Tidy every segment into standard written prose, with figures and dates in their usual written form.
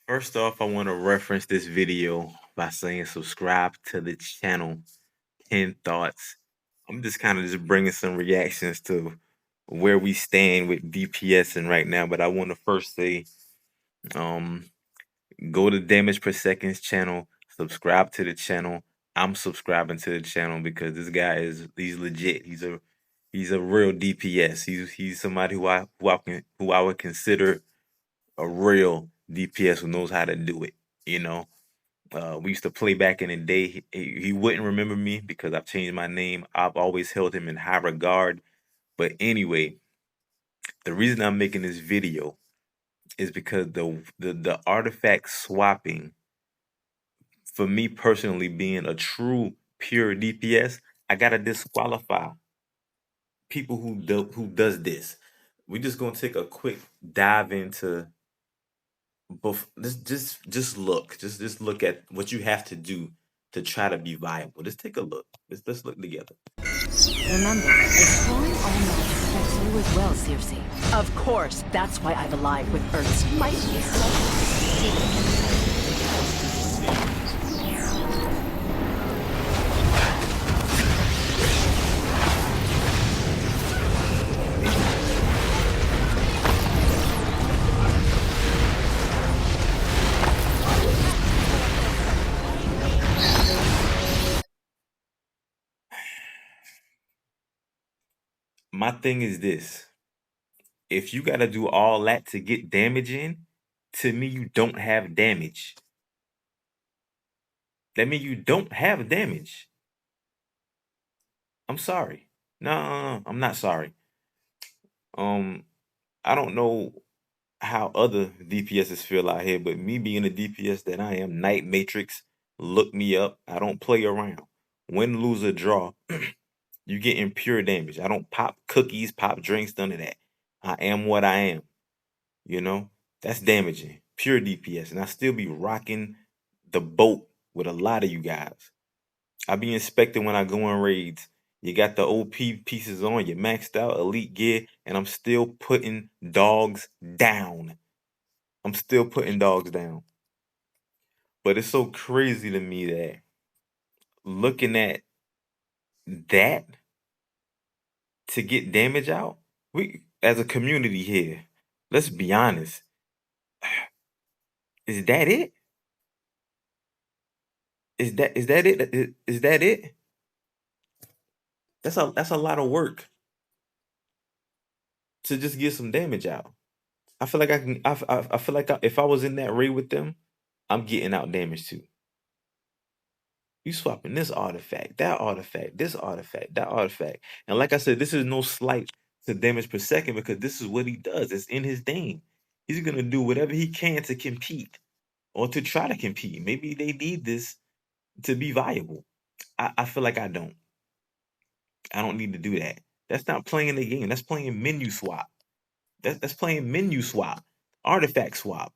First off, I want to reference this video by saying subscribe to the channel. 10 thoughts. I'm just kind of just bringing some reactions to where we stand with DPS and right now. But I want to first say, um, go to Damage Per Seconds channel, subscribe to the channel. I'm subscribing to the channel because this guy he's legit. He's a real DPS. He's somebody who I would consider a real DPS who knows how to do it. You know, we used to play back in the day. He wouldn't remember me because I've changed my name. I've always held him in high regard. But anyway, the reason I'm making this video is because the artifact swapping, for me personally, being a true pure DPS, I gotta disqualify people who does this. We're just gonna take a quick dive into both. Just look, just look at what you have to do to try to be viable. Just take a look. Let's look together. Remember, exploring all knowledge protects you as well, Circe. Of course, that's why I'm alive with Earth's mightiest. My thing is this: if you got to do all that to get damage in, to me, you don't have damage. That means you don't have damage. I'm sorry. No, I'm not sorry. Um, I don't know how other DPSs feel out here, but me being a DPS that I am, Night Matrix, look me up. I don't play around. Win, lose, or draw, you getting pure damage. I don't pop cookies, pop drinks, none of that. I am what I am. You know, that's damaging. Pure DPS. And I still be rocking the boat with a lot of you guys. I be inspecting when I go in raids. You got the OP pieces on, you maxed out elite gear, and I'm still putting dogs down. I'm still putting dogs down. But it's so crazy to me that looking at that to get damage out, we as a community here, let's be honest. Is that it? Is that it? Is that it? That's a lot of work to just get some damage out. I feel like I can. I feel like if I was in that raid with them, I'm getting out damage too. You swapping this artifact, that artifact, this artifact, that artifact, and like I said, this is no slight to damage per second because this is what he does. It's in his name. He's gonna do whatever he can to compete or to try to compete. Maybe they need this to be viable. I feel like I don't. I don't need to do that. That's not playing the game. That's playing menu swap. That's playing menu swap, artifact swap.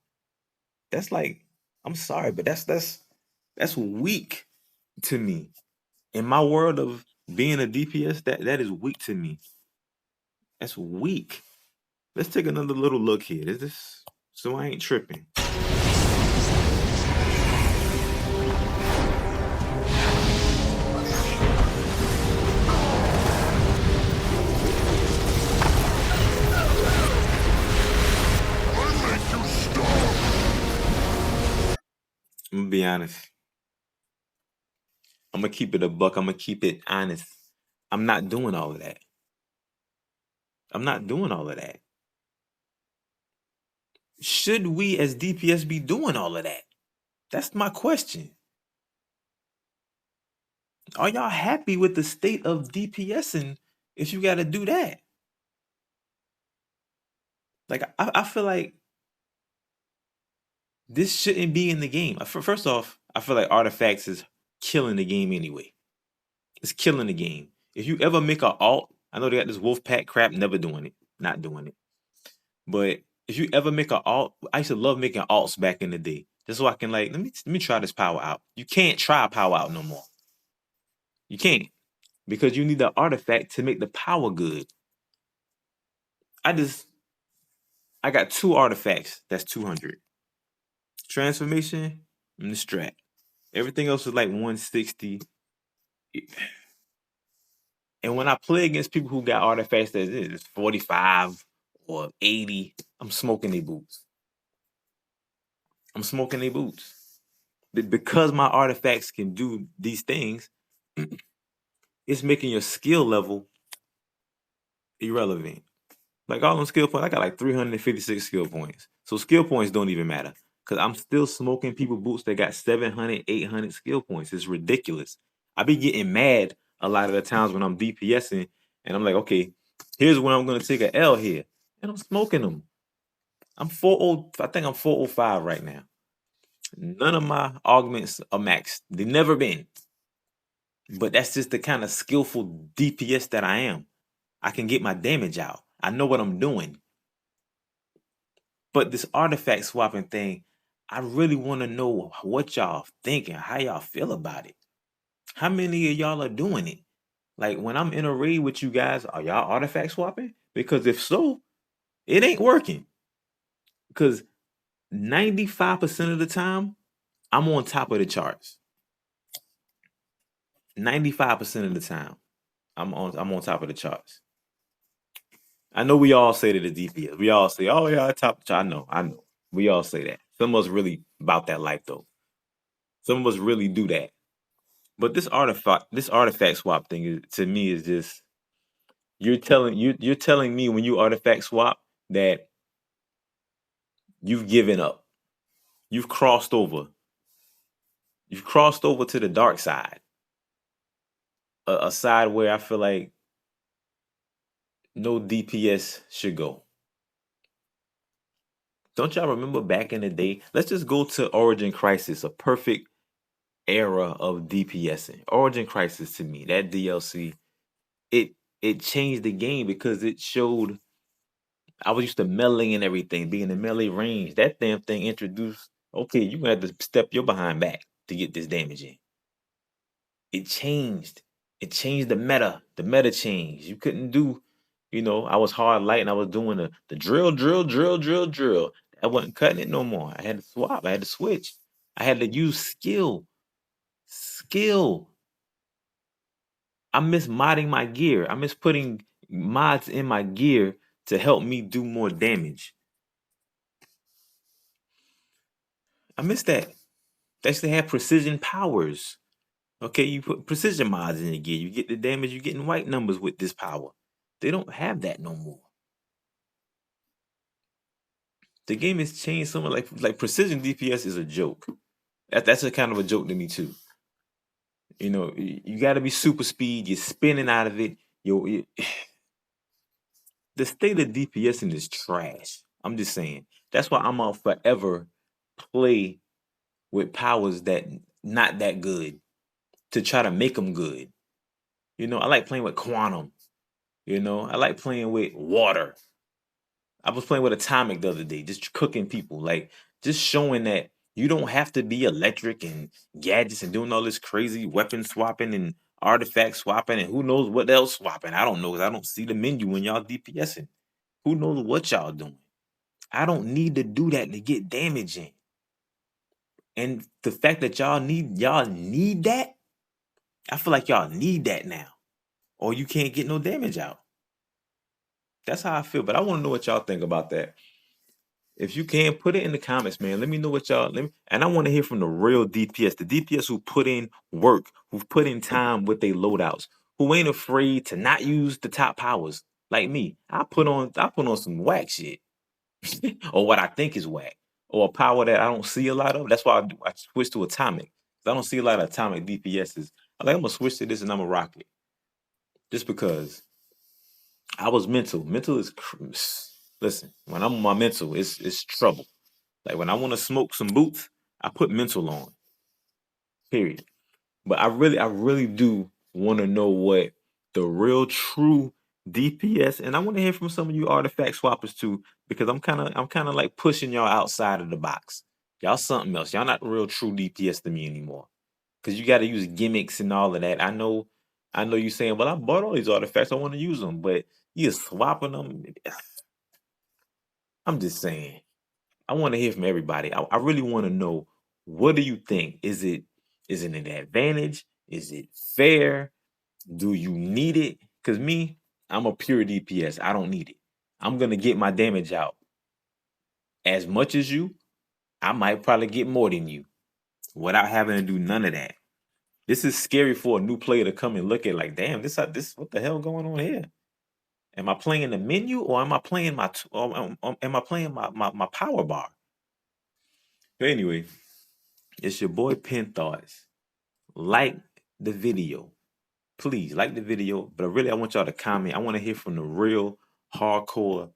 That's like, I'm sorry, but that's weak to me. In my world of being a DPS, that is weak to me. That's weak. Let's take another little look here. Is this so I ain't tripping? I'm gonna be honest. I'm gonna keep it a buck. I'm gonna keep it honest. I'm not doing all of that. I'm not doing all of that. Should we as DPS be doing all of that? That's my question. Are y'all happy with the state of DPSing if you gotta do that? Like I feel like this shouldn't be in the game. First off, I feel like artifacts is killing the game anyway. It's killing the game. If you ever make a alt, I know they got this wolf pack crap, never doing it. Not doing it. But if you ever make an alt, I used to love making alts back in the day. Just so I can like, let me try this power out. You can't try power out no more. You can't. Because you need the artifact to make the power good. I just I got 2 artifacts. That's 200. Transformation and the strat. Everything else is like 160. And when I play against people who got artifacts that is 45 or 80, I'm smoking their boots. I'm smoking their boots. Because my artifacts can do these things, it's making your skill level irrelevant. Like all them skill points, I got like 356 skill points. So skill points don't even matter. Because I'm still smoking people boots that got 700, 800 skill points. It's ridiculous. I be getting mad a lot of the times when I'm DPSing and I'm like, okay, here's when I'm gonna take a L here. And I'm smoking them. I'm 40, I think I'm 405 right now. None of my augments are maxed. They've never been. But that's just the kind of skillful DPS that I am. I can get my damage out. I know what I'm doing. But this artifact swapping thing, I really want to know what y'all thinking, how y'all feel about it. How many of y'all are doing it? Like when I'm in a raid with you guys, are y'all artifact swapping? Because if so, it ain't working. Because 95% of the time, I'm on top of the charts. 95% of the time, I'm on top of the charts. I know we all say that the DPS. We all say, "Oh yeah, I top the chart." I know. We all say that. Some of us really about that life though. Some of us really do that. But this artifact swap thing to me is just you're telling me when you artifact swap that you've given up. You've crossed over. You've crossed over to the dark side. A side where I feel like no DPS should go. Don't y'all remember back in the day? Let's just go to Origin Crisis, a perfect era of DPSing. Origin Crisis to me, that DLC, it it changed the game because it showed I was used to melee and everything, being in melee range. That damn thing introduced, okay, you're gonna have to step your behind back to get this damage in. It changed. It changed the meta. The meta changed. You couldn't do, I was hard light and I was doing the drill, drill, drill, drill, drill. I wasn't cutting it no more. I had to swap. I had to switch. I had to use skill. Skill. I miss modding my gear. I miss putting mods in my gear to help me do more damage. I miss that. They actually have precision powers. Okay, you put precision mods in your gear. You get the damage, you're getting white numbers with this power. They don't have that no more. The game has changed so much. Like precision DPS is a joke. That's a kind of a joke to me too. You got to be super speed. You're spinning out of it. The state of DPSing is trash. I'm just saying. That's why I'm gonna forever play with powers that not that good to try to make them good. I like playing with quantum. I like playing with water. I was playing with atomic the other day, just cooking people, like just showing that you don't have to be electric and gadgets and doing all this crazy weapon swapping and artifact swapping and who knows what else swapping. I don't know because I don't see the menu when y'all DPSing. Who knows what y'all doing? I don't need to do that to get damage in. And the fact that y'all need that, I feel like y'all need that now, or you can't get no damage out. That's how I feel. But I want to know what y'all think about that. If you can, put it in the comments, man. Let me know what y'all. And I want to hear from the real DPS, the DPS who put in work, who put in time with their loadouts, who ain't afraid to not use the top powers like me. I put on some whack shit, or what I think is whack, or a power that I don't see a lot of. That's why I switched to atomic. I don't see a lot of atomic DPSs. I'm gonna switch to this and I'm gonna rock it, just because I was mental. Mental is listen. When I'm on my mental, it's trouble. Like when I want to smoke some boots, I put mental on. Period. But I really do want to know what the real true DPS, and I want to hear from some of you artifact swappers too, because I'm kind of like pushing y'all outside of the box. Y'all something else. Y'all not real true DPS to me anymore. Cause you got to use gimmicks and all of that. I know you saying, well, I bought all these artifacts, I want to use them, but you're swapping them. I'm just saying. I want to hear from everybody. I really want to know, what do you think? Is it an advantage? Is it fair? Do you need it? Because me, I'm a pure DPS. I don't need it. I'm gonna get my damage out as much as you. I might probably get more than you without having to do none of that. This is scary for a new player to come and look at, like, damn, this what the hell going on here? Am I playing the menu, or am I playing am I playing my power bar? But anyway, it's your boy Pen Thoughts. Like the video. Please like the video, but really I want y'all to comment. I want to hear from the real hardcore,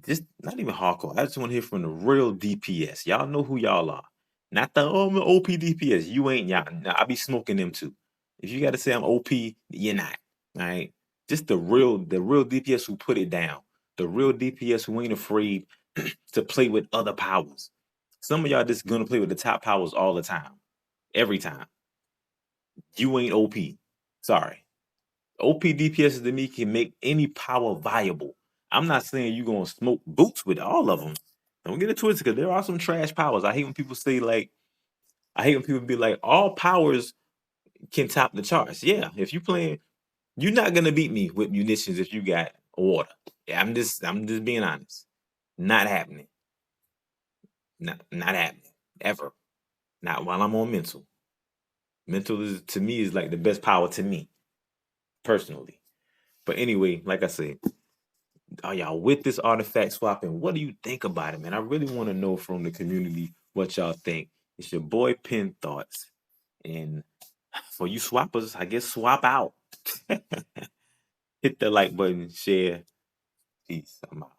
just not even hardcore. I just want to hear from the real DPS. Y'all know who y'all are. Not the I'm an OP DPS. You ain't y'all. Nah, I be smoking them too. If you got to say I'm OP, you're not. All right. Just the real DPS who put it down. The real DPS who ain't afraid to play with other powers. Some of y'all just gonna play with the top powers all the time. Every time. You ain't OP. Sorry. OP DPS to me can make any power viable. I'm not saying you're gonna smoke boots with all of them. Don't get it twisted, because there are some trash powers. I hate when people say, like, I hate when people be like, all powers can top the charts. Yeah, if you playing, you're not gonna beat me with munitions if you got water. Yeah, I'm just being honest. Not happening. Not happening. Ever. Not while I'm on mental. Mental is, to me, is like the best power to me, personally. But anyway, like I said, are y'all with this artifact swapping? What do you think about it, man? I really want to know from the community what y'all think. It's your boy Pen Thoughts. And for you swappers, I guess swap out. Hit the like button, share. Peace. I'm out.